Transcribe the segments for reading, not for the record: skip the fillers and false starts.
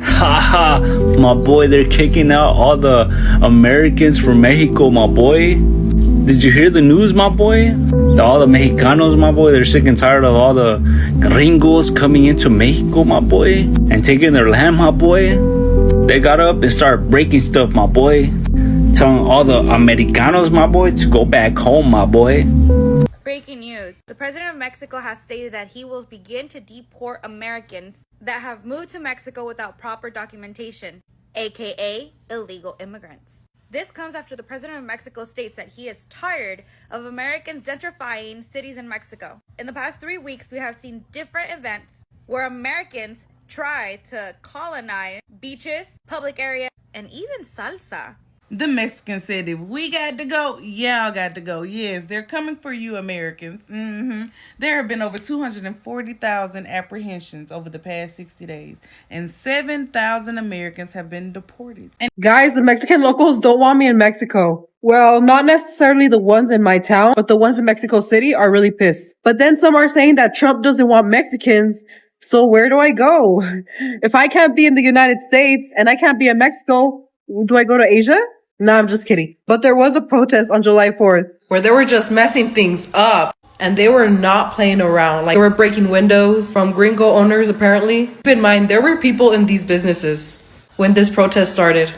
Haha, my boy, they're kicking out all the Americans from Mexico, my boy. Did you hear the news, my boy? All the Mexicanos, my boy, they're sick and tired of all the gringos coming into Mexico, my boy, and taking their land, my boy. They got up and started breaking stuff, my boy. Telling all the Americanos, my boy, to go back home, my boy. Breaking news. The president of Mexico has stated that he will begin to deport Americans that have moved to Mexico without proper documentation, aka illegal immigrants. This comes after the president of Mexico states that he is tired of Americans gentrifying cities in Mexico. In the past 3 weeks, we have seen different events where Americans try to colonize beaches, public areas, and even salsa. The Mexicans said, if we got to go, y'all got to go. Yes, they're coming for you, Americans. There have been over 240,000 apprehensions over the past 60 days, and 7,000 Americans have been deported. And guys, the Mexican locals don't want me in Mexico. Well, not necessarily the ones in my town, but the ones in Mexico City are really pissed. But then some are saying that Trump doesn't want Mexicans. So where do I go? If I can't be in the United States and I can't be in Mexico, do I go to Asia? Nah, I'm just kidding. But there was a protest on July 4th where they were just messing things up and they were not playing around. Like they were breaking windows from gringo owners, apparently. Keep in mind, there were people in these businesses when this protest started.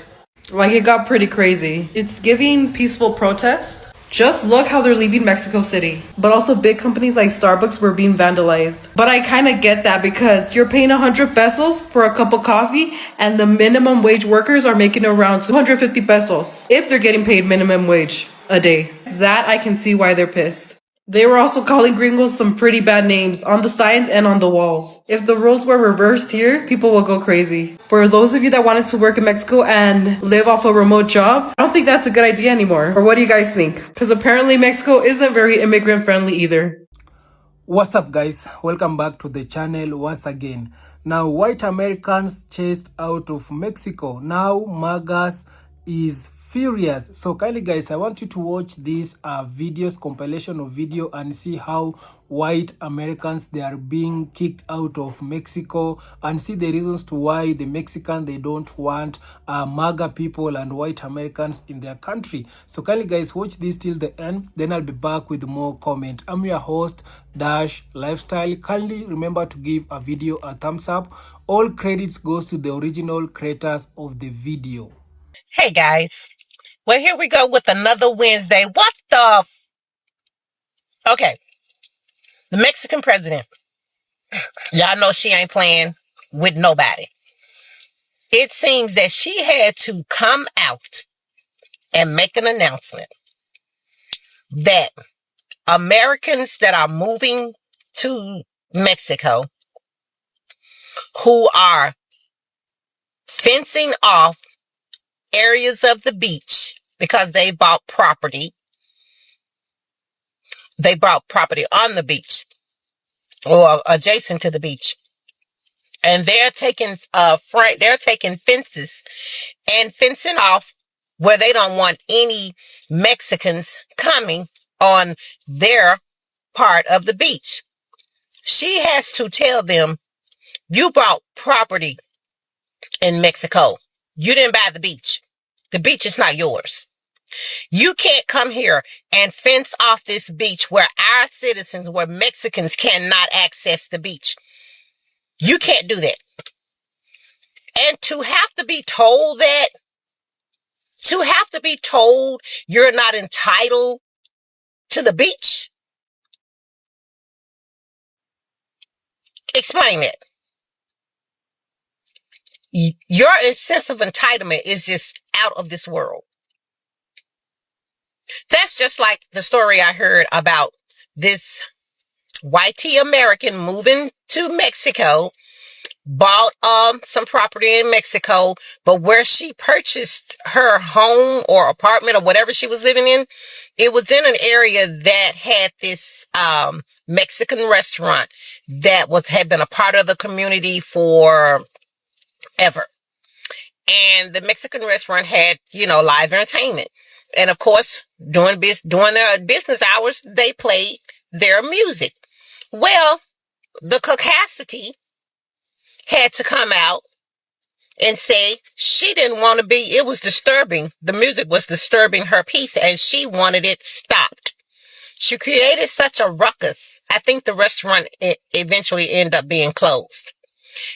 Like it got pretty crazy. It's giving peaceful protest. Just look how they're leaving Mexico City. But also big companies like Starbucks were being vandalized. But I kind of get that because you're paying 100 pesos for a cup of coffee and the minimum wage workers are making around 250 pesos if they're getting paid minimum wage a day. That I can see why they're pissed. They were also calling gringos some pretty bad names on the signs and on the walls. If the roles were reversed here, people will go crazy. For those of you that wanted to work in Mexico and live off a remote job, I don't think that's a good idea anymore. Or what do you guys think? Because apparently Mexico isn't very immigrant friendly either. What's up, guys? Welcome back to the channel once again. Now, white Americans chased out of Mexico. Now, MAGAs is furious. So kindly guys, I want you to watch this videos compilation of video and see how white Americans, they are being kicked out of Mexico, and see the reasons to why the Mexican, they don't want MAGA people and white Americans in their country. So kindly guys, watch this till the end, then I'll be back with more comment. I'm your host Dash Lifestyle. Kindly remember to give a video a thumbs up. All credits goes to the original creators of the video. Hey guys, well, here we go with another Wednesday. What the okay, the Mexican president, y'all know she ain't playing with nobody. It seems that she had to come out and make an announcement that Americans that are moving to Mexico who are fencing off areas of the beach because they bought property. They bought property on the beach or adjacent to the beach, and they're taking fences and fencing off where they don't want any Mexicans coming on their part of the beach. She has to tell them, you bought property in Mexico. You didn't buy the beach. The beach is not yours. You can't come here and fence off this beach where our citizens, where Mexicans cannot access the beach. You can't do that. And to have to be told that, to have to be told you're not entitled to the beach? Explain it. Your sense of entitlement is just out of this world. That's just like the story I heard about this Whyt American moving to Mexico, bought some property in Mexico, but where she purchased her home or apartment or whatever she was living in, it was in an area that had this Mexican restaurant that had been a part of the community for ever. And the Mexican restaurant had, live entertainment. And of course, during their business hours, they played their music. Well, the Caucasity had to come out and say she didn't want to be, it was disturbing. The music was disturbing her peace and she wanted it stopped. She created such a ruckus. I think the restaurant eventually ended up being closed.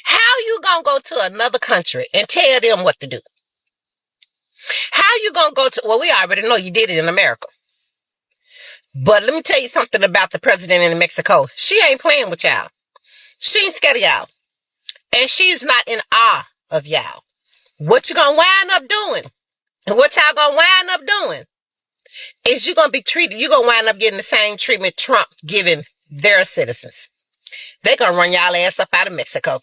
How you gonna go to another country and tell them what to do? How you gonna go to, well, we already know you did it in America. But let me tell you something about the president in Mexico. She ain't playing with y'all. She ain't scared of y'all. And she's not in awe of y'all. What you gonna wind up doing? And what y'all gonna wind up doing is you're gonna be treated, you're gonna wind up getting the same treatment Trump giving their citizens. They're gonna run y'all ass up out of Mexico.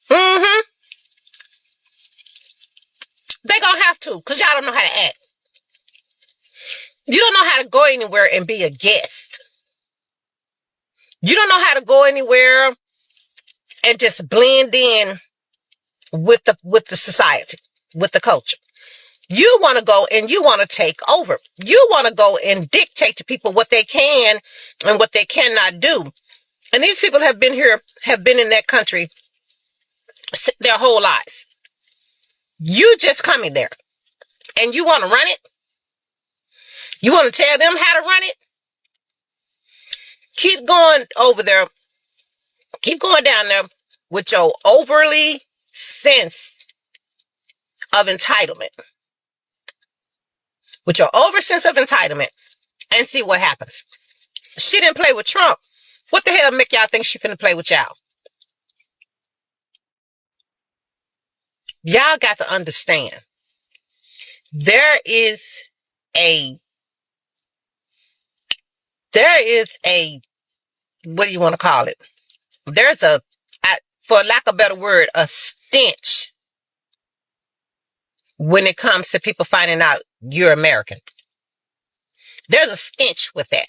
They gonna have to, because y'all don't know how to act. You don't know how to go anywhere and be a guest. You don't know how to go anywhere and just blend in with the society, with the culture. You want to go and you want to take over. You want to go and dictate to people what they can and what they cannot do. And these people have been here, have been in that country their whole lives. You just coming there and you want to run it? You want to tell them how to run it? Keep going over there. Keep going down there with your overly sense of entitlement. With your over sense of entitlement and see what happens. She didn't play with Trump. What the hell make y'all think she finna play with y'all? Y'all got to understand. There is a, what do you want to call it? There's a, for lack of a better word, a stench when it comes to people finding out you're American. There's a stench with that.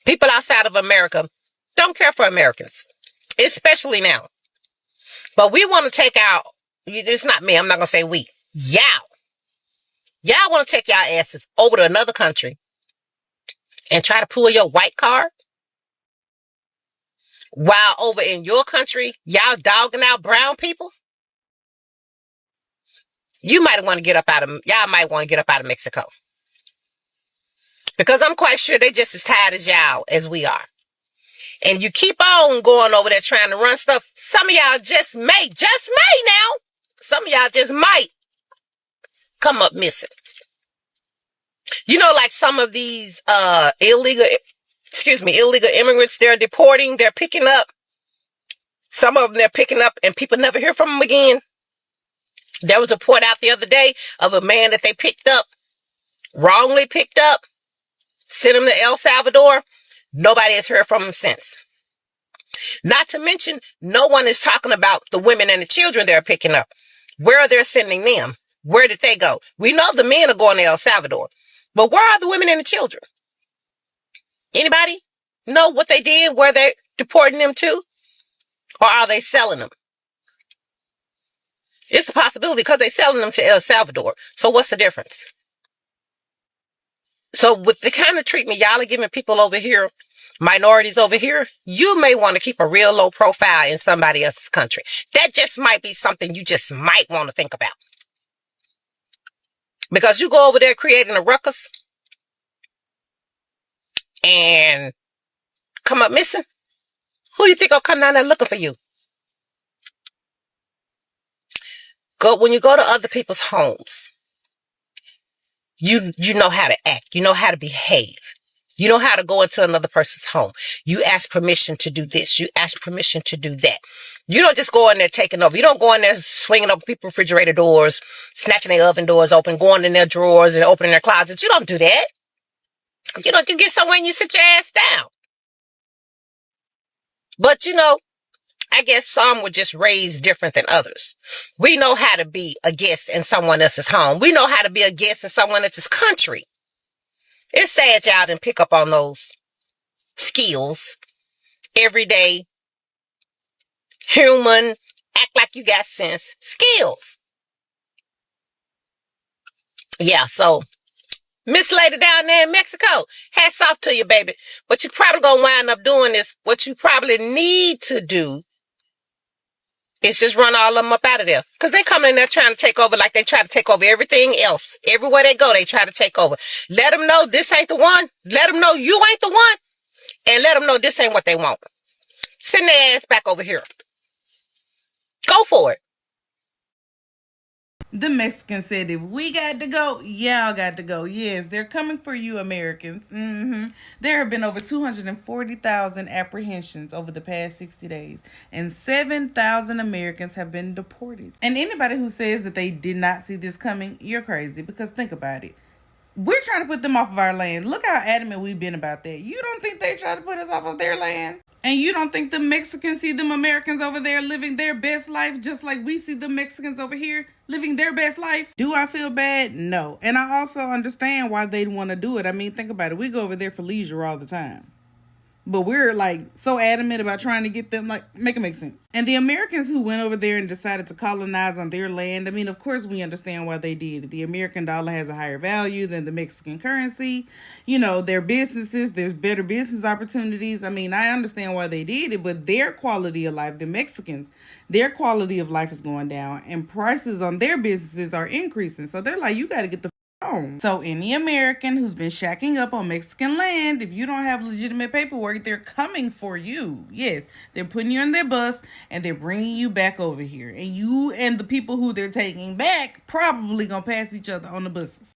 People outside of America don't care for Americans, especially now. But we want to take out, it's not me, I'm not going to say we, y'all. Y'all want to take y'all asses over to another country and try to pull your white card? While over in your country, y'all dogging out brown people? Y'all might want to get up out of Mexico. Because I'm quite sure they're just as tired as y'all as we are. And you keep on going over there trying to run stuff. Some of y'all just may now. Some of y'all just might come up missing. You know, like some of these illegal immigrants they're deporting, they're picking up. Some of them they're picking up and people never hear from them again. There was a report out the other day of a man that they picked up, wrongly picked up, sent him to El Salvador. Nobody has heard from him since. Not to mention, no one is talking about the women and the children they're picking up. Where are they sending them? Where did they go? We know the men are going to El Salvador. But where are the women and the children? Anybody know what they did? Where they're deporting them to? Or are they selling them? It's a possibility because they're selling them to El Salvador. So what's the difference? So with the kind of treatment y'all are giving people over here, minorities over here, you may want to keep a real low profile in somebody else's country. That just might be something you just might want to think about. Because you go over there creating a ruckus and come up missing, who you think will come down there looking for you? When you go to other people's homes, you know how to act. You know how to behave. You know how to go into another person's home. You ask permission to do this. You ask permission to do that. You don't just go in there taking over. You don't go in there swinging open people's refrigerator doors, snatching their oven doors open, going in their drawers and opening their closets. You don't do that. You get somewhere and you sit your ass down. But I guess some were just raised different than others. We know how to be a guest in someone else's home. We know how to be a guest in someone else's country. It's sad y'all didn't pick up on those skills. Everyday, human, act like you got sense, skills. Yeah, so Miss Lady down there in Mexico, hats off to you, baby. What you probably gonna wind up doing is what you probably need to do It's just run all of them up out of there. Because they coming in there trying to take over like they try to take over everything else. Everywhere they go, they try to take over. Let them know this ain't the one. Let them know you ain't the one. And let them know this ain't what they want. Send their ass back over here. Go for it. The Mexicans said, if we got to go, y'all got to go. Yes, they're coming for you, Americans. There have been over 240,000 apprehensions over the past 60 days, and 7,000 Americans have been deported. And anybody who says that they did not see this coming, you're crazy, because think about it. We're trying to put them off of our land. Look how adamant we've been about that. You don't think they try to put us off of their land? And you don't think the Mexicans see them Americans over there living their best life just like we see the Mexicans over here living their best life? Do I feel bad? No. And I also understand why they'd want to do it. I mean, think about it. We go over there for leisure all the time. But we're like so adamant about trying to get them, like, make it make sense. And the Americans who went over there and decided to colonize on their land, I mean, of course we understand why they did it. The American dollar has a higher value than the Mexican currency. You know, their businesses, there's better business opportunities. I mean, I understand why they did it, but their quality of life, the Mexicans, their quality of life is going down and prices on their businesses are increasing. So they're like, you got to get the home. So any American who's been shacking up on Mexican land, if you don't have legitimate paperwork, they're coming for you. Yes, they're putting you on their bus and they're bringing you back over here. And you and the people who they're taking back probably gonna pass each other on the buses.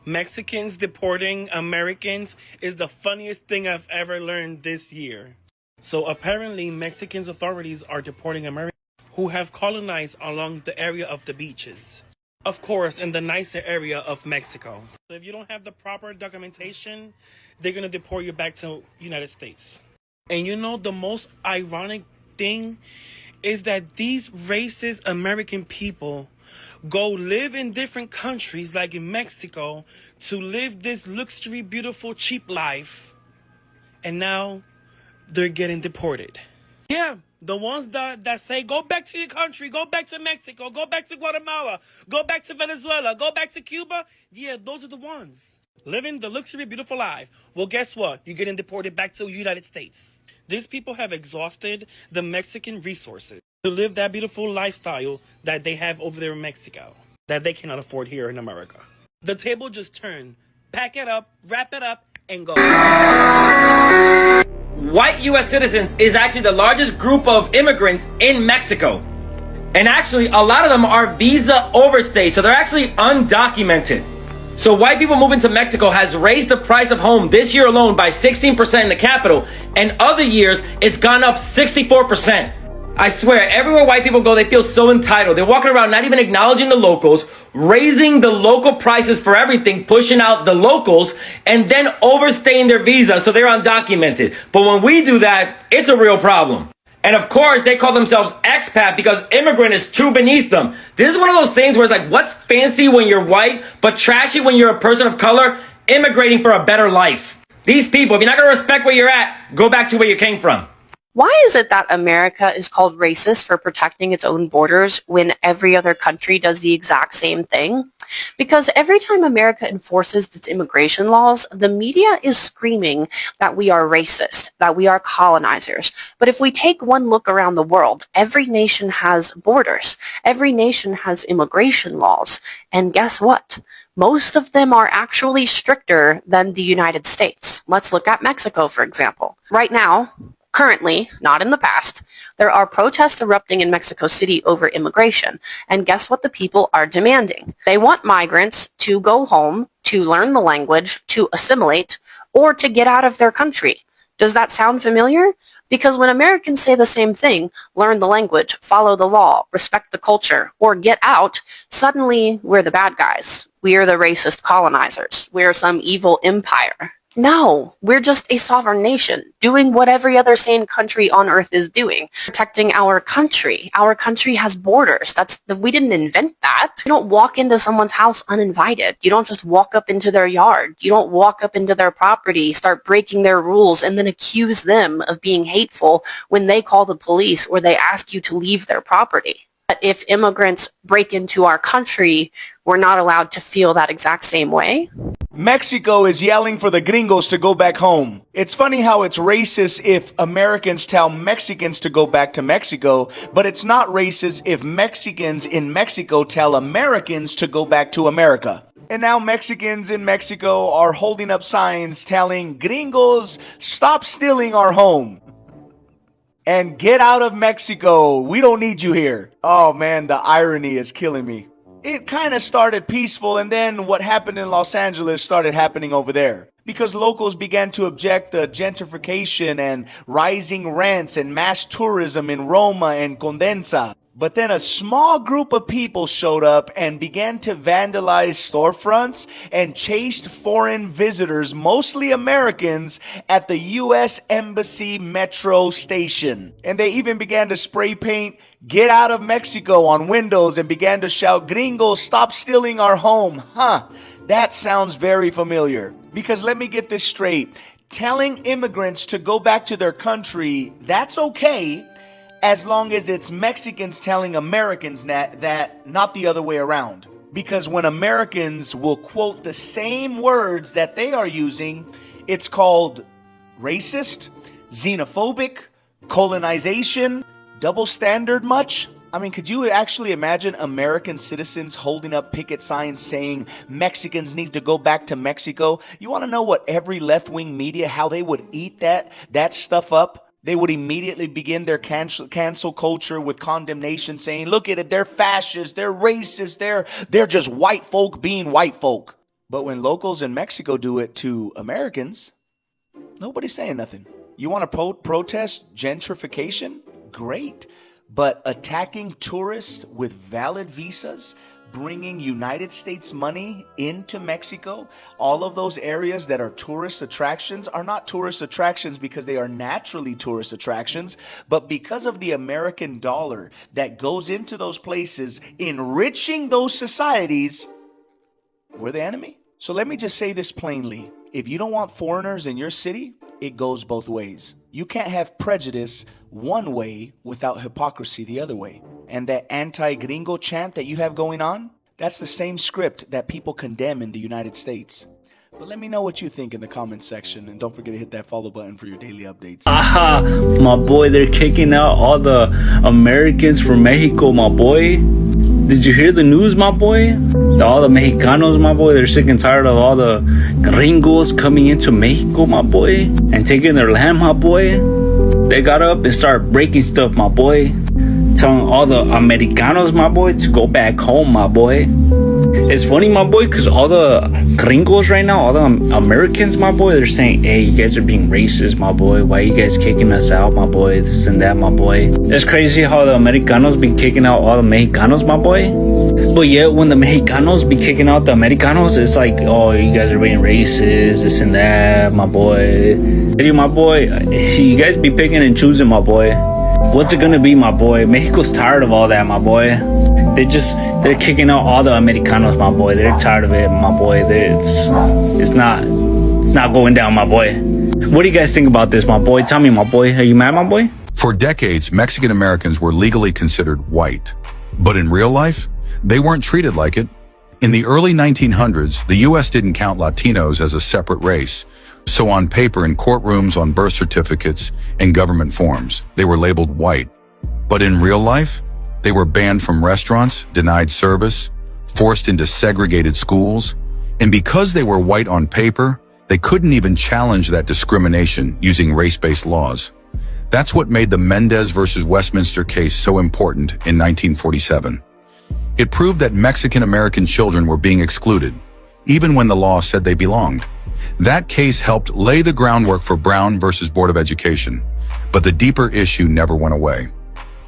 Mexicans deporting Americans is the funniest thing I've ever learned this year. So apparently Mexican authorities are deporting Americans who have colonized along the area of the beaches. Of course, in the nicer area of Mexico. So if you don't have the proper documentation, they're going to deport you back to United States. And you know, the most ironic thing is that these racist American people go live in different countries, like in Mexico, to live this luxury, beautiful, cheap life. And now they're getting deported. Yeah. The ones that say, go back to your country, go back to Mexico, go back to Guatemala, go back to Venezuela, go back to Cuba. Yeah, those are the ones living the luxury, beautiful life. Well, guess what? You're getting deported back to the United States. These people have exhausted the Mexican resources to live that beautiful lifestyle that they have over there in Mexico that they cannot afford here in America. The table just turned. Pack it up, wrap it up, and go. White U.S. citizens is actually the largest group of immigrants in Mexico. And actually, a lot of them are visa overstay, so they're actually undocumented. So white people moving to Mexico has raised the price of home this year alone by 16% in the capital, and other years, it's gone up 64%. I swear, everywhere white people go, they feel so entitled. They're walking around not even acknowledging the locals, raising the local prices for everything, pushing out the locals, and then overstaying their visa so they're undocumented. But when we do that, it's a real problem. And of course, they call themselves expat because immigrant is too beneath them. This is one of those things where it's like, what's fancy when you're white, but trashy when you're a person of color, immigrating for a better life. These people, if you're not going to respect where you're at, go back to where you came from. Why is it that America is called racist for protecting its own borders when every other country does the exact same thing? Because every time America enforces its immigration laws, the media is screaming that we are racist, that we are colonizers. But if we take one look around the world, every nation has borders. Every nation has immigration laws. And guess what? Most of them are actually stricter than the United States. Let's look at Mexico, for example. Right now, currently, not in the past, there are protests erupting in Mexico City over immigration. And guess what the people are demanding? They want migrants to go home, to learn the language, to assimilate, or to get out of their country. Does that sound familiar? Because when Americans say the same thing, learn the language, follow the law, respect the culture, or get out, suddenly we're the bad guys. We are the racist colonizers. We're some evil empire. No, we're just a sovereign nation, doing what every other sane country on earth is doing, protecting our country. Our country has borders. We didn't invent that. You don't walk into someone's house uninvited. You don't just walk up into their yard. You don't walk up into their property, start breaking their rules, and then accuse them of being hateful when they call the police or they ask you to leave their property. But if immigrants break into our country, we're not allowed to feel that exact same way. Mexico is yelling for the gringos to go back home. It's funny how it's racist if Americans tell Mexicans to go back to Mexico, but it's not racist if Mexicans in Mexico tell Americans to go back to America. And now Mexicans in Mexico are holding up signs telling gringos, stop stealing our home. And get out of Mexico. We don't need you here. Oh man, the irony is killing me. It kind of started peaceful, and then what happened in Los Angeles started happening over there. Because locals began to object the gentrification and rising rents and mass tourism in Roma and Condensa. But then a small group of people showed up and began to vandalize storefronts and chased foreign visitors, mostly Americans, at the U.S. Embassy Metro station. And they even began to spray paint "Get out of Mexico" on windows and began to shout, "Gringos, stop stealing our home." That sounds very familiar. Because let me get this straight. Telling immigrants to go back to their country, that's okay, as long as it's Mexicans telling Americans that, not the other way around. Because when Americans will quote the same words that they are using, it's called racist, xenophobic, colonization, double standard much? I mean, could you actually imagine American citizens holding up picket signs saying Mexicans need to go back to Mexico? You want to know what every left-wing media, how they would eat that stuff up? They would immediately begin their cancel culture with condemnation, saying, look at it, they're fascists, they're racist, they're just white folk being white folk. But when locals in Mexico do it to Americans, nobody's saying nothing. You want to protest gentrification? Great. But attacking tourists with valid visas, bringing United States money into Mexico, all of those areas that are tourist attractions are not tourist attractions because they are naturally tourist attractions, but because of the American dollar that goes into those places, enriching those societies, we're the enemy. So let me just say this plainly. If you don't want foreigners in your city, it goes both ways. You can't have prejudice one way without hypocrisy the other way. And that anti-gringo chant that you have going on, that's the same script that people condemn in the United States. But let me know what you think in the comments section, and don't forget to hit that follow button for your daily updates. Aha, my boy, they're kicking out all the Americans from Mexico, my boy. Did you hear the news, my boy? All the Mexicanos, my boy, they're sick and tired of all the gringos coming into Mexico, my boy, and taking their land, my boy. They got up and started breaking stuff, my boy. Telling all the Americanos, my boy, to go back home, my boy. It's funny, my boy, because all the gringos right now, all the Americans, my boy, they're saying, hey, you guys are being racist, my boy. Why are you guys kicking us out, my boy? This and that, my boy. It's crazy how the Americanos been kicking out all the Mexicanos, my boy. But yet, when the Mexicanos be kicking out the Americanos, it's like, oh, you guys are being racist, this and that, my boy. Hey, my boy, you guys be picking and choosing, my boy. What's it gonna be, my boy? Mexico's tired of all that, my boy. They're kicking out all the Americanos, my boy. They're tired of it, my boy. It's not going down, my boy. What do you guys think about this, my boy? Tell me, my boy. Are you mad, my boy? For decades, Mexican Americans were legally considered white. But in real life, they weren't treated like it. In the early 1900s, the U.S. didn't count Latinos as a separate race. So on paper, in courtrooms, on birth certificates, and government forms, they were labeled white. But in real life, they were banned from restaurants, denied service, forced into segregated schools, and because they were white on paper, they couldn't even challenge that discrimination using race-based laws. That's what made the Mendez versus Westminster case so important in 1947. It proved that Mexican-American children were being excluded, even when the law said they belonged. That case helped lay the groundwork for Brown versus Board of Education, but the deeper issue never went away.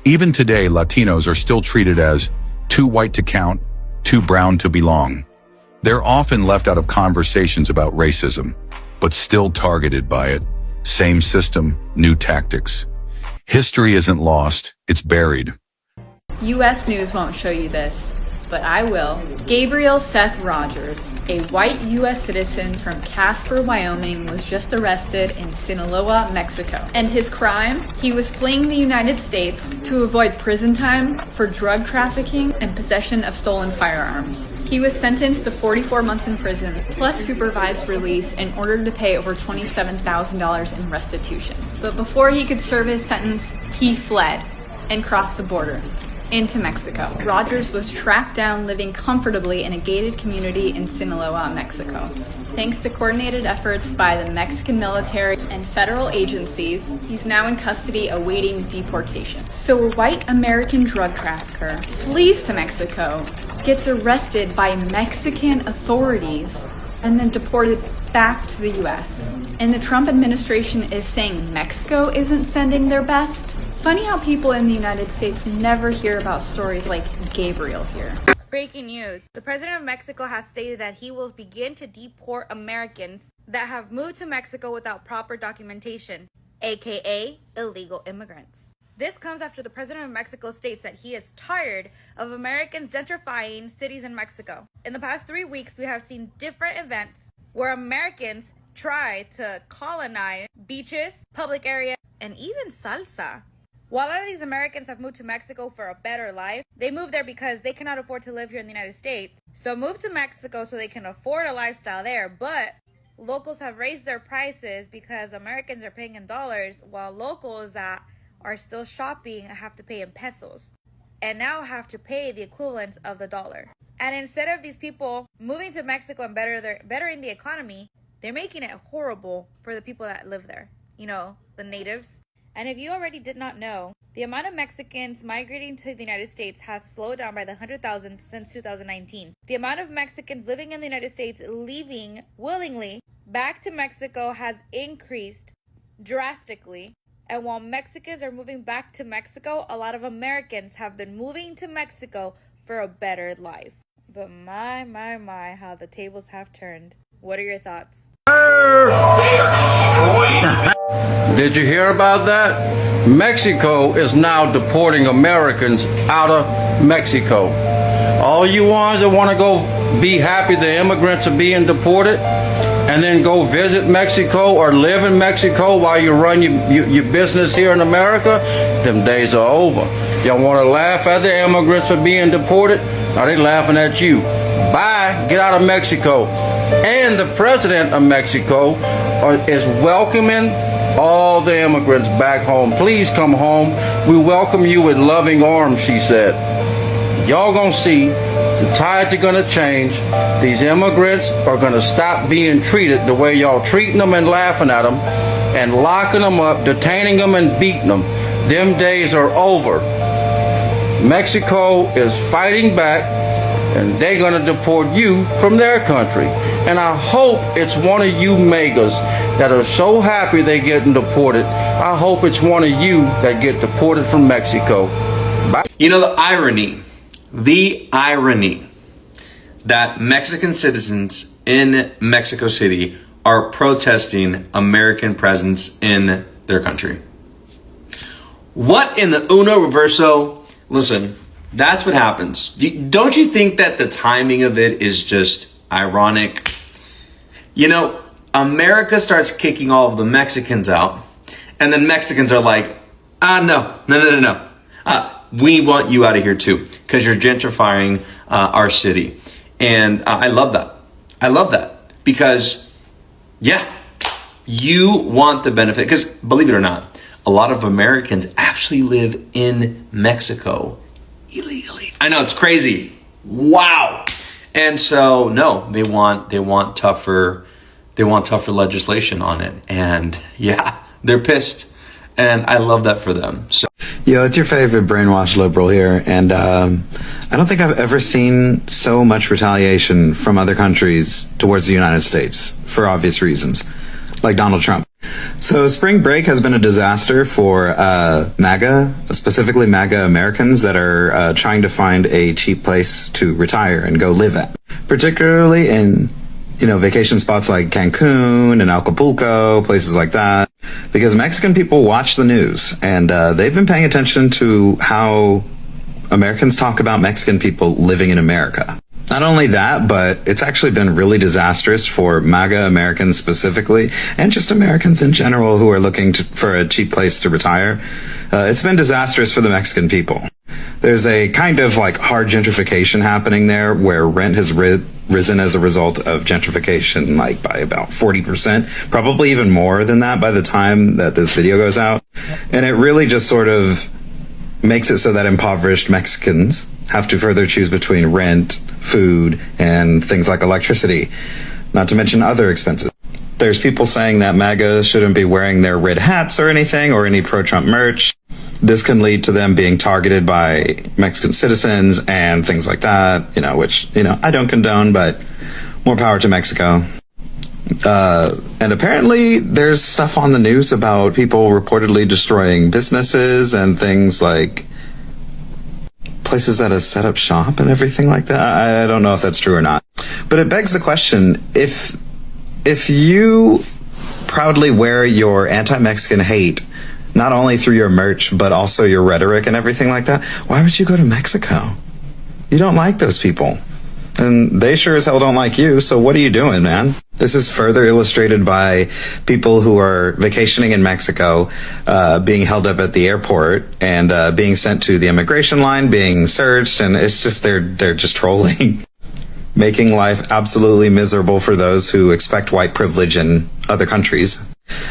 Even today, Latinos are still treated as too white to count, too brown to belong. They're often left out of conversations about racism, but still targeted by it. Same system, new tactics. History isn't lost, it's buried. U.S. News won't show you this. but I will. Gabriel Seth Rogers, a white U.S. citizen from Casper, Wyoming, was just arrested in Sinaloa, Mexico. And his crime? He was fleeing the United States to avoid prison time for drug trafficking and possession of stolen firearms. He was sentenced to 44 months in prison, plus supervised release, in order to pay over $27,000 in restitution. But before he could serve his sentence, he fled and crossed the border into Mexico. Rogers was tracked down living comfortably in a gated community in Sinaloa, Mexico. Thanks to coordinated efforts by the Mexican military and federal agencies, he's now in custody awaiting deportation. So a white American drug trafficker flees to Mexico, gets arrested by Mexican authorities, and then deported back to the US. And the Trump administration is saying Mexico isn't sending their best. Funny how people in the United States never hear about stories like Gabriel here. Breaking news. The president of Mexico has stated that he will begin to deport Americans that have moved to Mexico without proper documentation, aka illegal immigrants. This comes after the president of Mexico states that he is tired of Americans gentrifying cities in Mexico. In the past 3 weeks, we have seen different events where Americans try to colonize beaches, public areas, and even salsa. While a lot of these Americans have moved to Mexico for a better life, they moved there because they cannot afford to live here in the United States. So move to Mexico so they can afford a lifestyle there. But locals have raised their prices because Americans are paying in dollars, while locals that are still shopping have to pay in pesos and now have to pay the equivalent of the dollar. And instead of these people moving to Mexico and bettering the economy, they're making it horrible for the people that live there. You know, the natives. And if you already did not know, the amount of Mexicans migrating to the United States has slowed down by the 100,000 since 2019. The amount of Mexicans living in the United States leaving willingly back to Mexico has increased drastically. And while Mexicans are moving back to Mexico, a lot of Americans have been moving to Mexico for a better life. But my, how the tables have turned. What are your thoughts? Did you hear about that? Mexico is now deporting Americans out of Mexico. All you ones that want to go be happy the immigrants are being deported and then go visit Mexico or live in Mexico while you run your business here in America, them days are over. Y'all want to laugh at the immigrants for being deported? Are they laughing at you? Bye. Get out of Mexico. And the president of Mexico is welcoming all the immigrants back home. Please come home. We welcome you with loving arms, she said. Y'all gonna see the tides are gonna change. These immigrants are gonna stop being treated the way y'all treating them and laughing at them and locking them up, detaining them and beating them. Them days are over. Mexico is fighting back, and they're going to deport you from their country. And I hope it's one of you MAGAs that are so happy they're getting deported. I hope it's one of you that get deported from Mexico. Bye. You know, the irony that Mexican citizens in Mexico City are protesting American presence in their country. What in the uno reverso? Listen, that's what happens. Don't you think that the timing of it is just ironic? You know, America starts kicking all of the Mexicans out, and then Mexicans are like, no. We want you out of here too, because you're gentrifying our city. And I love that. I love that because, yeah, you want the benefit. Because believe it or not, a lot of Americans actually live in Mexico illegally. I know, it's crazy. Wow. And so no, they want tougher legislation on it. And yeah, they're pissed. And I love that for them. So yo, it's your favorite brainwashed liberal here. And I don't think I've ever seen so much retaliation from other countries towards the United States for obvious reasons, like Donald Trump. So spring break has been a disaster for MAGA, specifically MAGA Americans that are trying to find a cheap place to retire and go live at, particularly in, you know, vacation spots like Cancun and Acapulco, places like that, because Mexican people watch the news and they've been paying attention to how Americans talk about Mexican people living in America. Not only that, but it's actually been really disastrous for MAGA Americans specifically, and just Americans in general who are looking for a cheap place to retire. It's been disastrous for the Mexican people. There's a kind of like hard gentrification happening there where rent has risen as a result of gentrification, like by about 40%, probably even more than that by the time that this video goes out. And it really just sort of makes it so that impoverished Mexicans have to further choose between rent, food, and things like electricity, not to mention other expenses. There's people saying that MAGA shouldn't be wearing their red hats or anything, or any pro-Trump merch. This can lead to them being targeted by Mexican citizens and things like that, which, I don't condone, but more power to Mexico. And apparently there's stuff on the news about people reportedly destroying businesses and things like places that have set up shop and everything like that. I don't know if that's true or not. But it begs the question, if you proudly wear your anti-Mexican hate, not only through your merch, but also your rhetoric and everything like that, why would you go to Mexico? You don't like those people. And they sure as hell don't like you, so what are you doing, man? This is further illustrated by people who are vacationing in Mexico, being held up at the airport and being sent to the immigration line, being searched, and it's just they're just trolling. Making life absolutely miserable for those who expect white privilege in other countries.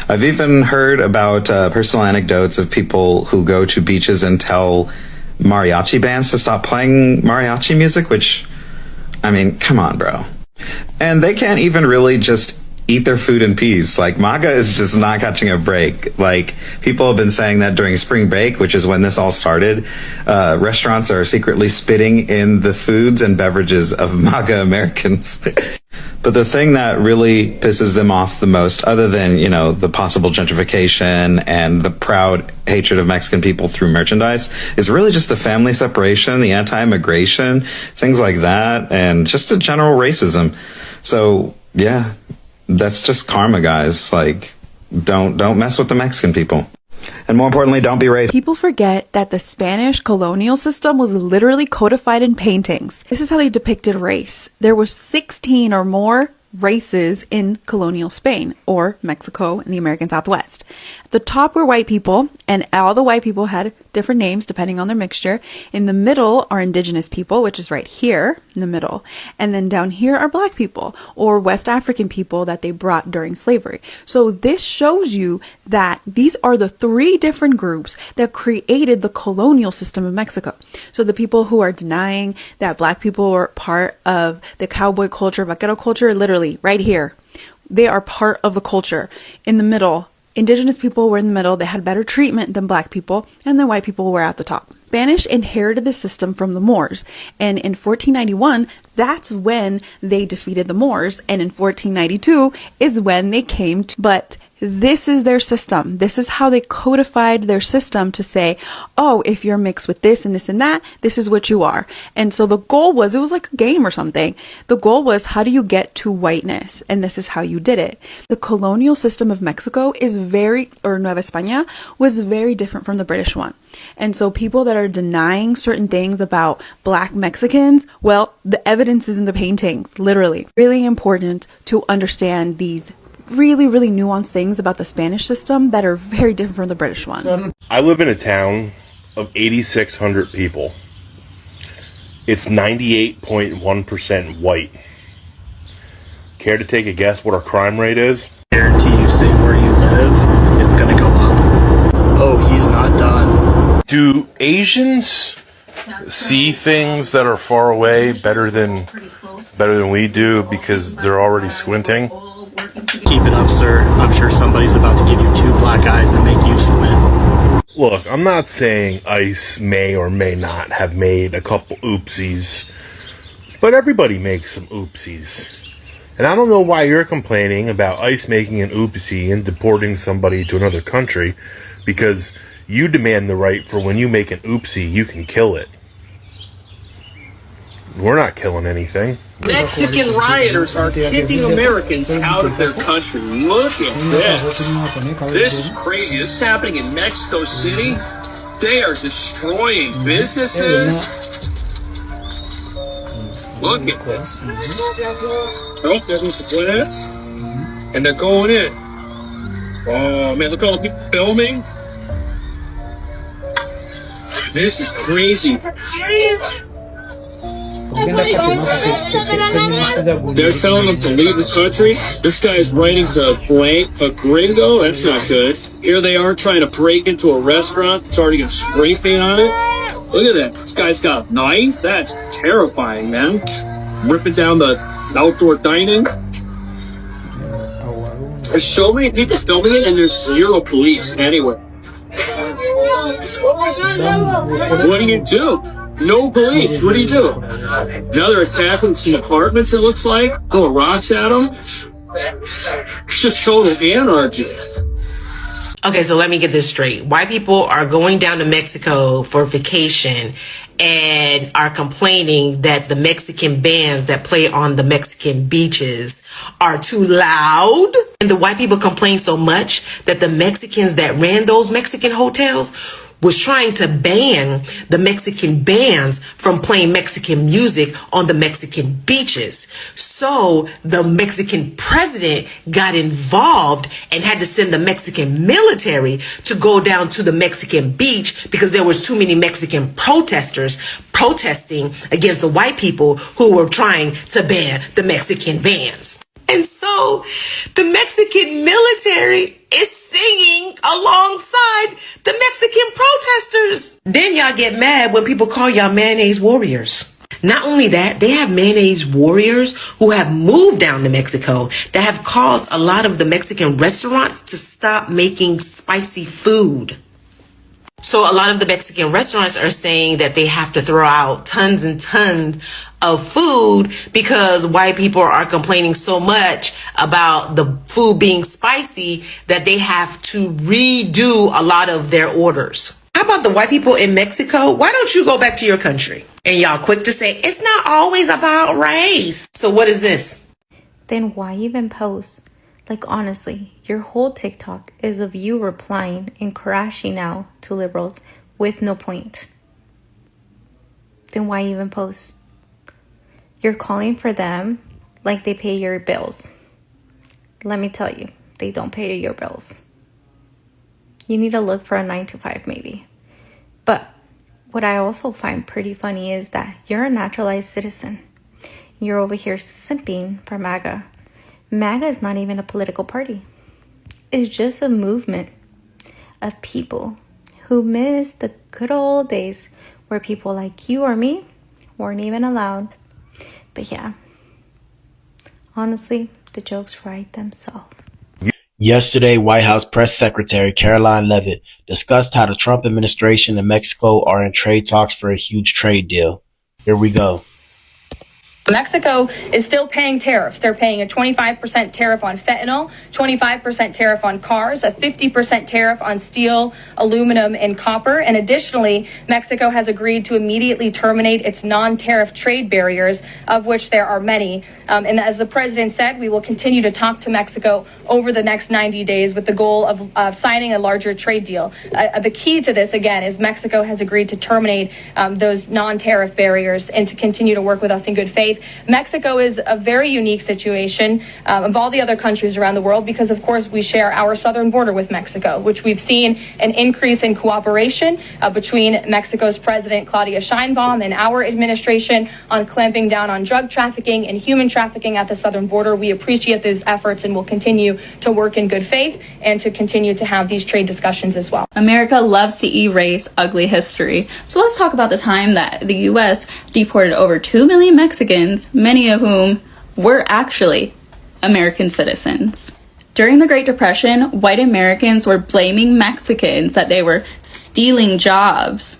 I've even heard about personal anecdotes of people who go to beaches and tell mariachi bands to stop playing mariachi music, which, I mean, come on, bro. And they can't even really just eat their food in peace. Like, MAGA is just not catching a break. Like, people have been saying that during spring break, which is when this all started, restaurants are secretly spitting in the foods and beverages of MAGA Americans. But the thing that really pisses them off the most, other than, the possible gentrification and the proud hatred of Mexican people through merchandise, is really just the family separation, the anti-immigration, things like that, and just a general racism. So, yeah, that's just karma, guys. Like, don't mess with the Mexican people. And more importantly, don't be racist. People forget that the Spanish colonial system was literally codified in paintings. This is how they depicted race. There were 16 or more races in colonial Spain, or Mexico in the American Southwest. At the top were white people, and all the white people had different names depending on their mixture. In the middle are indigenous people, which is right here in the middle. And then down here are black people, or West African people that they brought during slavery. So this shows you that these are the three different groups that created the colonial system of Mexico. So the people who are denying that black people were part of the cowboy culture, vaquero culture, literally right here, they are part of the culture. In the middle, indigenous people were in the middle. They had better treatment than black people, and then white people were at the top. Spanish inherited the system from the Moors, and in 1491, that's when they defeated the Moors, and in 1492 is when they came to, but this is their system. This is how they codified their system to say, oh, if you're mixed with this and this and that, this is what you are. And so the goal was, it was like a game or something. The goal was, how do you get to whiteness? And this is how you did it. The colonial system of Mexico is or Nueva España was very different from the British one. And so people that are denying certain things about black Mexicans, well, the evidence is in the paintings, literally. Really important to understand these really, really nuanced things about the Spanish system that are very different from the British one. I live in a town of 8,600 people. It's 98.1% white. Care to take a guess what our crime rate is? Guarantee you say where you live, it's gonna go up. Oh, he's not done. Do Asians see things that are far away better than we do because they're already squinting? Keep it up, sir. I'm sure somebody's about to give you two black eyes and make you squint. Look, I'm not saying ICE may or may not have made a couple oopsies, but everybody makes some oopsies. And I don't know why you're complaining about ICE making an oopsie and deporting somebody to another country, because you demand the right for when you make an oopsie, you can kill it. We're not killing anything. Mexican rioters are kicking Americans out of their country. Look at this. This is crazy. This is happening in Mexico City. They are destroying businesses. Look at this. Oh, there's the glass. And they're going in. Oh, man, look at all the people filming. This is crazy. They're telling them to leave the country. This guy's writing to a gringo. That's not good. Here they are trying to break into a restaurant. It's already got spray paint on it. Look at that. This guy's got a knife. That's terrifying, man. Ripping down the outdoor dining. There's so many people filming it, and there's zero police anywhere. What do you do? No police. What do you do? Now they're attacking some apartments, it looks like. Throwing rocks at them. It's just total anarchy. Okay, so let me get this straight. White people are going down to Mexico for vacation and are complaining that the Mexican bands that play on the Mexican beaches are too loud. And the white people complain so much that the Mexicans that ran those Mexican hotels was trying to ban the Mexican bands from playing Mexican music on the Mexican beaches. So the Mexican president got involved and had to send the Mexican military to go down to the Mexican beach because there was too many Mexican protesters protesting against the white people who were trying to ban the Mexican bands. And so the Mexican military is singing alongside the Mexican protesters. Then y'all get mad when people call y'all mayonnaise warriors. Not only that, they have mayonnaise warriors who have moved down to Mexico that have caused a lot of the Mexican restaurants to stop making spicy food. So a lot of the Mexican restaurants are saying that they have to throw out tons and tons of food because white people are complaining so much about the food being spicy that they have to redo a lot of their orders. How about the white people in Mexico? Why don't you go back to your country? And y'all quick to say, it's not always about race. So what is this? Then why even post? Like, honestly, your whole TikTok is of you replying and crashing out to liberals with no point. Then why even post? You're calling for them like they pay your bills. Let me tell you, they don't pay your bills. You need to look for a 9-to-5 maybe. But what I also find pretty funny is that you're a naturalized citizen. You're over here simping for MAGA. MAGA is not even a political party. It's just a movement of people who miss the good old days where people like you or me weren't even allowed. But yeah, honestly, the jokes write themselves. Yesterday, White House Press Secretary Caroline Leavitt discussed how the Trump administration and Mexico are in trade talks for a huge trade deal. Here we go. Mexico is still paying tariffs. They're paying a 25% tariff on fentanyl, 25% tariff on cars, a 50% tariff on steel, aluminum, and copper. And additionally, Mexico has agreed to immediately terminate its non-tariff trade barriers, of which there are many. And as the president said, we will continue to talk to Mexico over the next 90 days with the goal of signing a larger trade deal. The key to this, again, is Mexico has agreed to terminate those non-tariff barriers and to continue to work with us in good faith. Mexico is a very unique situation of all the other countries around the world because, of course, we share our southern border with Mexico, which we've seen an increase in cooperation between Mexico's President Claudia Sheinbaum and our administration on clamping down on drug trafficking and human trafficking at the southern border. We appreciate those efforts and will continue to work in good faith and to continue to have these trade discussions as well. America loves to erase ugly history. So let's talk about the time that the U.S. deported over 2 million Mexicans, many of whom were actually American citizens. During the Great Depression, white Americans were blaming Mexicans that they were stealing jobs.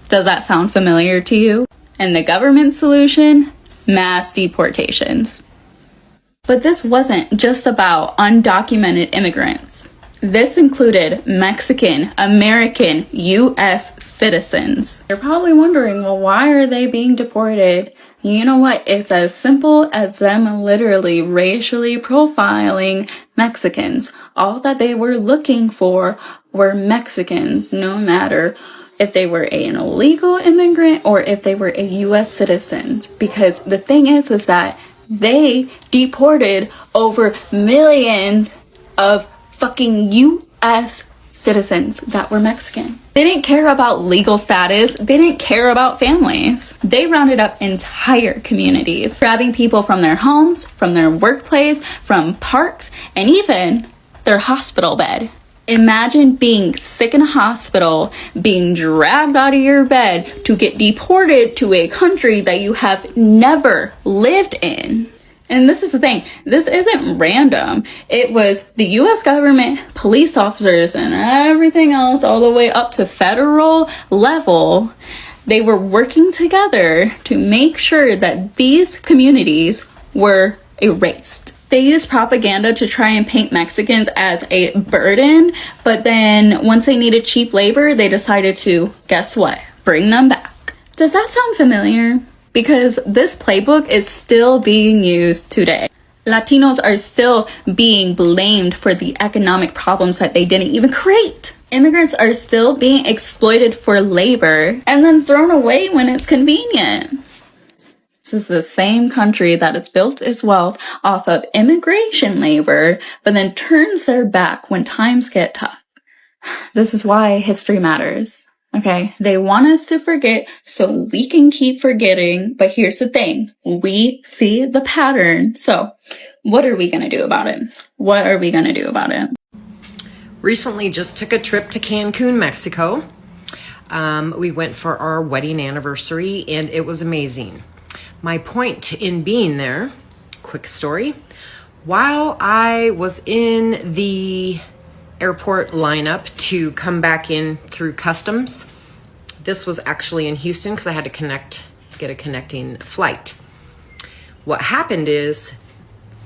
Does that sound familiar to you? And the government solution? Mass deportations. But this wasn't just about undocumented immigrants. This included Mexican, American, U.S. citizens. You're probably wondering, well, why are they being deported? You know what? It's as simple as them literally racially profiling Mexicans. All that they were looking for were Mexicans, no matter if they were an illegal immigrant or if they were a US citizen. Because the thing is that they deported over millions of fucking US citizens that were Mexican. They didn't care about legal status. They didn't care about families. They rounded up entire communities, grabbing people from their homes, from their workplace, from parks, and even their hospital bed. Imagine being sick in a hospital, being dragged out of your bed to get deported to a country that you have never lived in. And this is the thing, this isn't random. It was the US government, police officers, and everything else all the way up to federal level. They were working together to make sure that these communities were erased. They used propaganda to try and paint Mexicans as a burden, but then once they needed cheap labor, they decided to, guess what, bring them back. Does that sound familiar? Because this playbook is still being used today. Latinos are still being blamed for the economic problems that they didn't even create. Immigrants are still being exploited for labor and then thrown away when it's convenient. This is the same country that has built its wealth off of immigration labor, but then turns their back when times get tough. This is why history matters. Okay, they want us to forget so we can keep forgetting, but here's the thing. We see the pattern. So what are we going to do about it? What are we going to do about it? Recently just took a trip to Cancun, Mexico. We went for our wedding anniversary and it was amazing. My point in being there, quick story, while I was in the airport lineup to come back in through customs, this was actually in Houston because I had to get a connecting flight. What happened is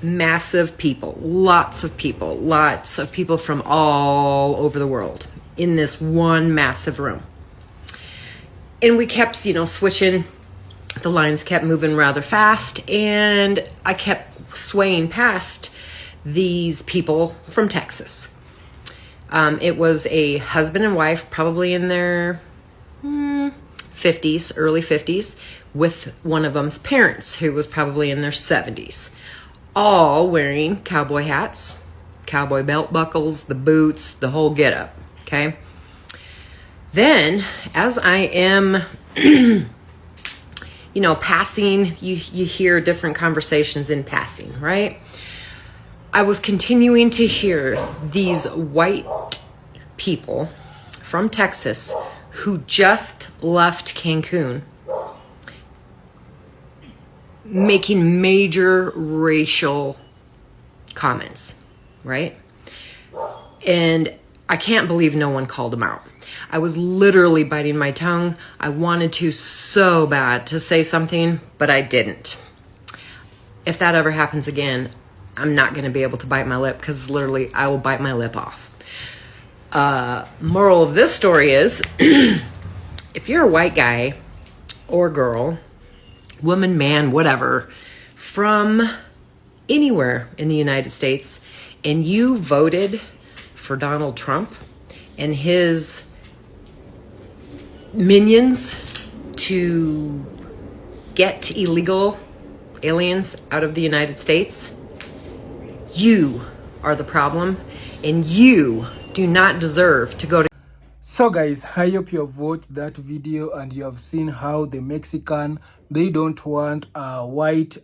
massive people, lots of people from all over the world in this one massive room. And we kept, switching. The lines kept moving rather fast, and I kept swaying past these people from Texas. It was a husband and wife, probably in their 50s, early 50s, with one of them's parents, who was probably in their 70s, all wearing cowboy hats, cowboy belt buckles, the boots, the whole getup. Okay. Then, as I am passing, you hear different conversations in passing, right? I was continuing to hear these white people from Texas who just left Cancun making major racial comments, right? And I can't believe no one called them out. I was literally biting my tongue. I wanted to so bad to say something, but I didn't. If that ever happens again, I'm not going to be able to bite my lip because literally I will bite my lip off. Moral of this story is, if you're a white guy or girl, woman, man, whatever, from anywhere in the United States, and you voted for Donald Trump and his minions to get illegal aliens out of the United States, you are the problem, and you do not deserve to go to. So guys, I hope you have watched that video and you have seen how the Mexican, they don't want white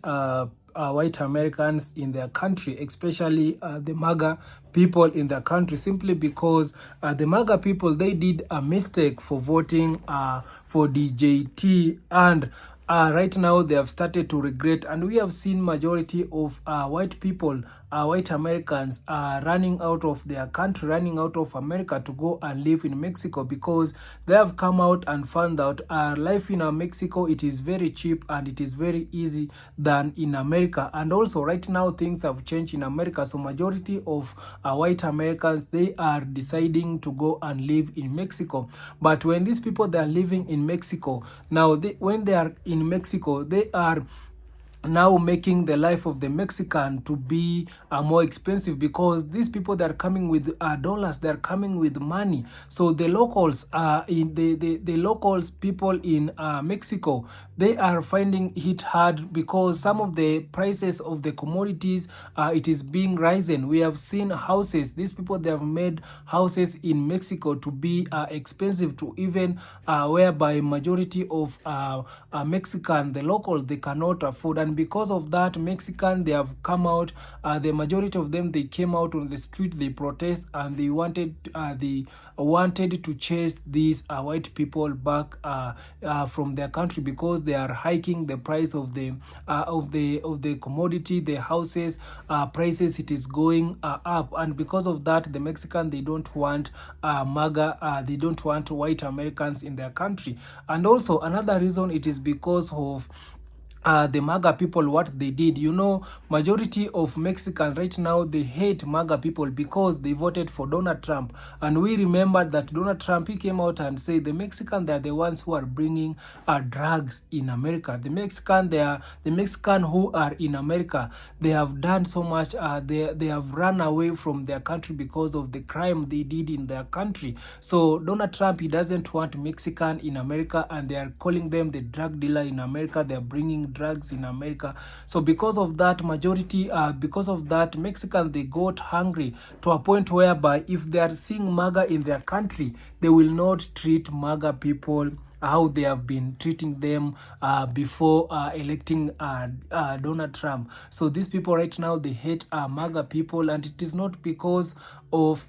Americans in their country, especially the MAGA people in their country, simply because the MAGA people, they did a mistake for voting for DJT, and right now they have started to regret. And we have seen majority of white people, white Americans running out of their country, running out of America to go and live in Mexico, because they have come out and found out life in Mexico, it is very cheap and it is very easy than in America. And also right now things have changed in America, so majority of white Americans, they are deciding to go and live in Mexico. But when these people, they are living in Mexico now, when they are in Mexico, they are now making the life of the Mexican to be more expensive, because these people that are coming with dollars, they're coming with money. So the locals, in the locals people in Mexico, they are finding it hard because some of the prices of the commodities, it is being risen. We have seen houses, these people, they have made houses in Mexico to be expensive, to even whereby majority of Mexican, the locals, they cannot afford. And because of that, Mexican, they have come out, the majority of them, they came out on the street, they protest, and they wanted to chase these white people back from their country, because they are hiking the price of the commodity, the houses prices, it is going up. And because of that, the Mexican, they don't want MAGA, they don't want white Americans in their country. And also another reason, it is because of the MAGA people, what they did. You know, majority of Mexicans right now, they hate MAGA people because they voted for Donald Trump. And we remember that Donald Trump, he came out and said the Mexicans, they're the ones who are bringing drugs in America. The Mexican, they are the Mexican who are in America, they have done so much, they have run away from their country because of the crime they did in their country. So Donald Trump, he doesn't want Mexican in America, and they are calling them the drug dealer in America. They are bringing drugs in America. So because of that, majority, because of that, Mexicans, they got hungry to a point whereby if they are seeing MAGA in their country, they will not treat MAGA people how they have been treating them before electing Donald Trump. So these people right now, they hate MAGA people, and it is not because of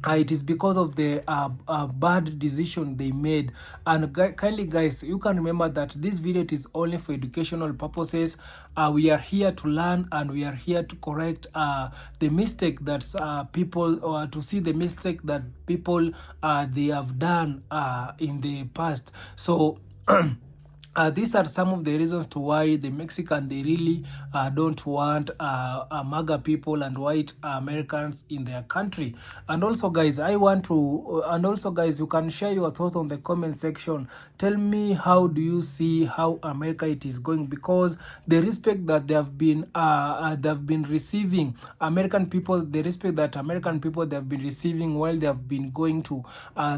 it is because of the bad decision they made. And kindly guys, you can remember that this video, it is only for educational purposes. We are here to learn, and we are here to correct the mistake that people, or to see the mistake that people they have done in the past. So these are some of the reasons to why the Mexican, they really don't want MAGA people and white Americans in their country. And also guys, you can share your thoughts on the comment section. Tell me, how do you see how America it is going? Because the respect that they have been receiving, American people, the respect that American people, they have been receiving while they have been going to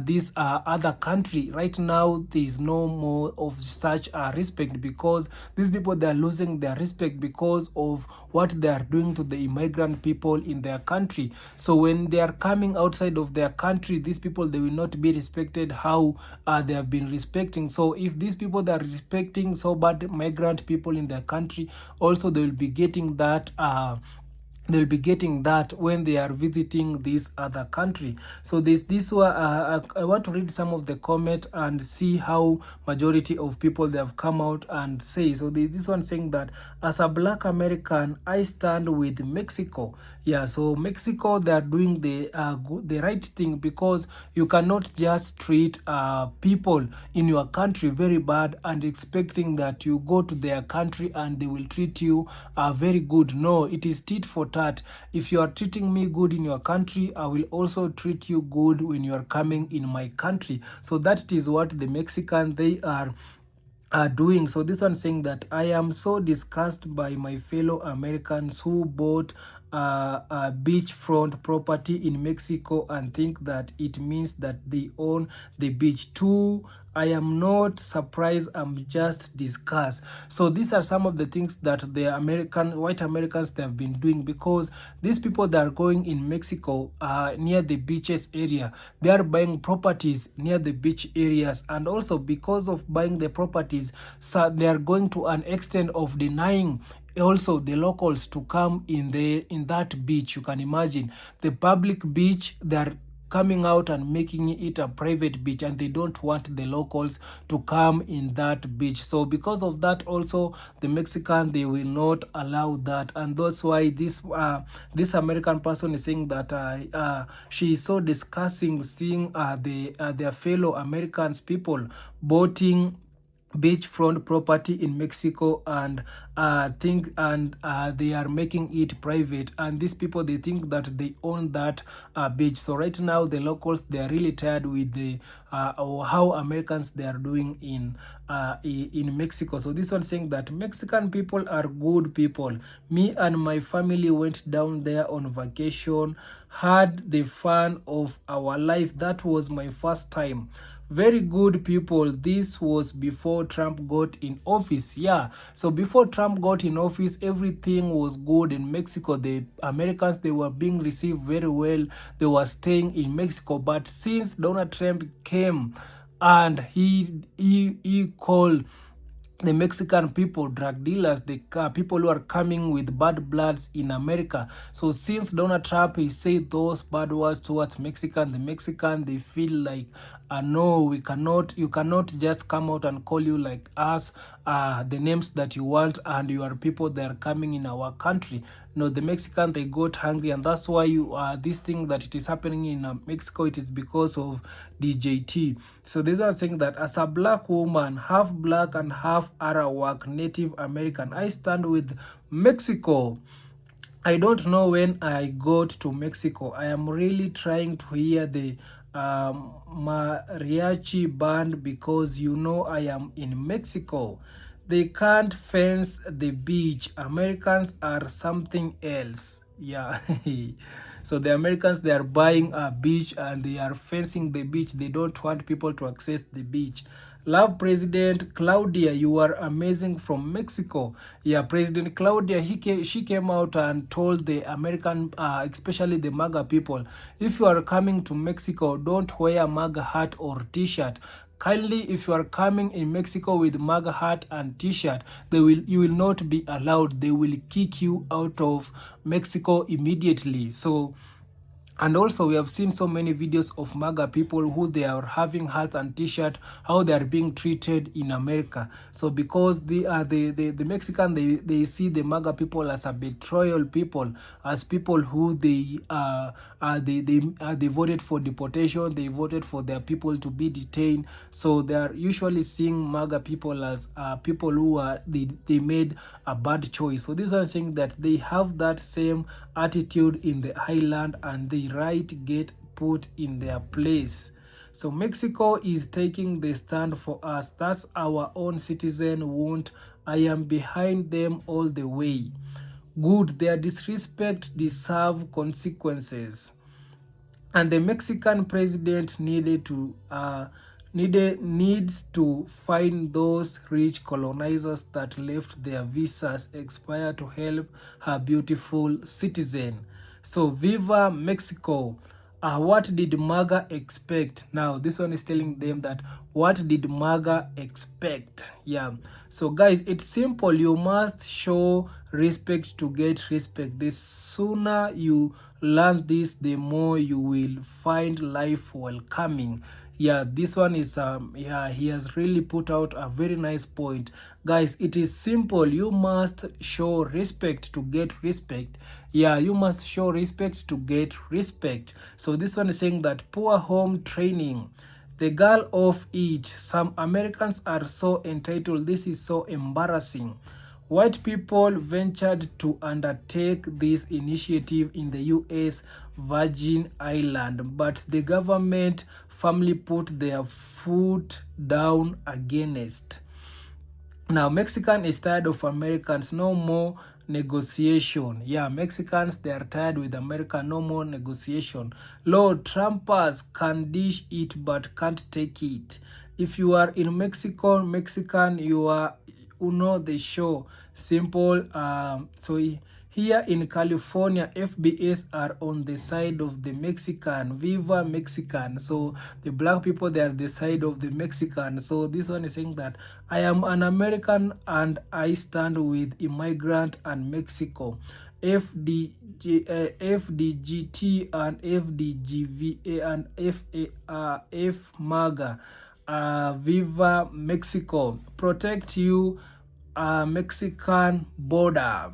this other country, right now there is no more of such respect, because these people, they are losing their respect because of what they are doing to the immigrant people in their country. So when they are coming outside of their country, these people, they will not be respected how they have been respecting. So if these people, they are respecting so bad migrant people in their country, also they will be getting that they'll be getting that when they are visiting this other country. So this one, I want to read some of the comment and see how majority of people, they have come out and say. So this one saying that, as a black American, I stand with Mexico. Yeah, so Mexico, they are doing the right thing, because you cannot just treat people in your country very bad and expecting that you go to their country and they will treat you very good. No, it is tit for tat. If you are treating me good in your country, I will also treat you good when you are coming in my country. So that is what the Mexican, they are doing. So this one saying that, I am so disgusted by my fellow Americans who bought a beachfront property in Mexico and think that it means that they own the beach too. I am not surprised, I'm just disgusted. So these are some of the things that the white Americans, they have been doing, because these people that are going in Mexico near the beaches area, they are buying properties near the beach areas. And also because of buying the properties, so they are going to an extent of denying also the locals to come in that beach. You can imagine the public beach, they're coming out and making it a private beach, and they don't want the locals to come in that beach. So because of that, also the Mexican, they will not allow that. And that's why this American person is saying that she is so disgusting seeing their fellow Americans people boating beachfront property in Mexico, and they are making it private, and these people, they think that they own that beach. So right now the locals, they are really tired with the how Americans they are doing in Mexico. So this one saying that Mexican people are good people. Me and my family went down there on vacation, had the fun of our life. That was my first time. Very good people. This was before Trump got in office. Yeah, so before Trump got in office, everything was good in Mexico. The Americans, they were being received very well. They were staying in Mexico. But since Donald Trump came and he called the Mexican people drug dealers, the people who are coming with bad bloods in America. So since Donald Trump, he said those bad words towards Mexican, the Mexican, they feel like, no, we cannot, you cannot just come out and call you like us, the names that you want, and you are people that are coming in our country. No, the Mexican, they got hungry, and that's why this thing that it is happening in Mexico, it is because of DJT. So these are saying that as a black woman, half black and half Arawak Native American, I stand with Mexico. I don't know when I got to Mexico. I am really trying to hear the mariachi band, because you know I am in Mexico. They can't fence the beach. Americans are something else. Yeah. So the Americans, they are buying a beach and they are fencing the beach. They don't want people to access the beach. Love President Claudia, you are amazing from Mexico. Yeah, President Claudia, she came out and told the American, especially the MAGA people, if you are coming to Mexico, don't wear MAGA hat or t-shirt. Kindly, if you are coming in Mexico with MAGA hat and t-shirt, you will not be allowed. They will kick you out of Mexico immediately. So, and also we have seen so many videos of MAGA people who they are having hat and t-shirt, how they are being treated in America. So because the Mexican, they see the MAGA people as a betrayal people, as people who they voted for deportation, they voted for their people to be detained. So they are usually seeing MAGA people as people who they made a bad choice. So this one saying that they have that same attitude in the island, and the right get put in their place. So Mexico is taking the stand for us. That's our own citizen won't. I am behind them all the way. Good, their disrespect deserve consequences. And the Mexican president needs to find those rich colonizers that left their visas expire to help her beautiful citizen. So viva Mexico. What did MAGA expect? Now this one is telling them that what did MAGA expect? Yeah, so guys, it's simple. You must show respect to get respect. The sooner you learn this, the more you will find life welcoming. Yeah, this one is yeah, he has really put out a very nice point. Guys, it is simple. You must show respect to get respect. Yeah, you must show respect to get respect. So this one is saying that poor home training, the girl of it. Some Americans are so entitled. This is so embarrassing. White people ventured to undertake this initiative in the U.S. Virgin Island, but the government firmly put their foot down against. Now, Mexican is tired of Americans. No more negotiation. Yeah, Mexicans, they are tired with America. No more negotiation. Lord, Trumpers can dish it but can't take it. If you are in Mexico, Mexican, you know the show. Simple. So here in California, FBS are on the side of the Mexican. Viva Mexican. So the black people, they are the side of the Mexican. So this one is saying that I am an American and I stand with immigrant and Mexico. FDGT and FDGVA and FMAGA. Viva Mexico. Protect you, Mexican border.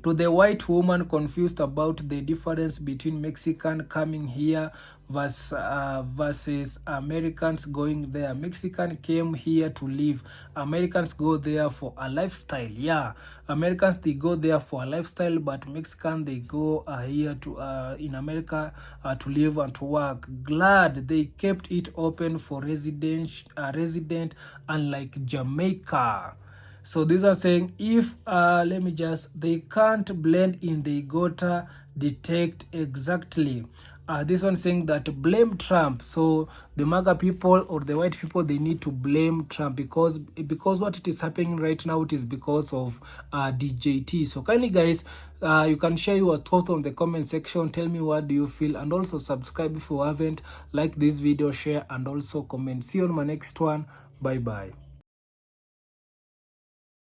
To the white woman confused about the difference between Mexican coming here versus Americans going there. Mexican came here to live. Americans go there for a lifestyle. Yeah, Americans, they go there for a lifestyle, but Mexican, they go here to in America to live and to work. Glad they kept it open for resident, unlike Jamaica. So these are saying if they can't blend in, they gotta detect exactly. This one saying that blame Trump. So the MAGA people or the white people, they need to blame Trump because what it is happening right now, it is because of DJT. So kindly guys, you can share your thoughts on the comment section. Tell me what do you feel, and also subscribe if you haven't. Like this video, share, and also comment. See you on my next one. Bye bye.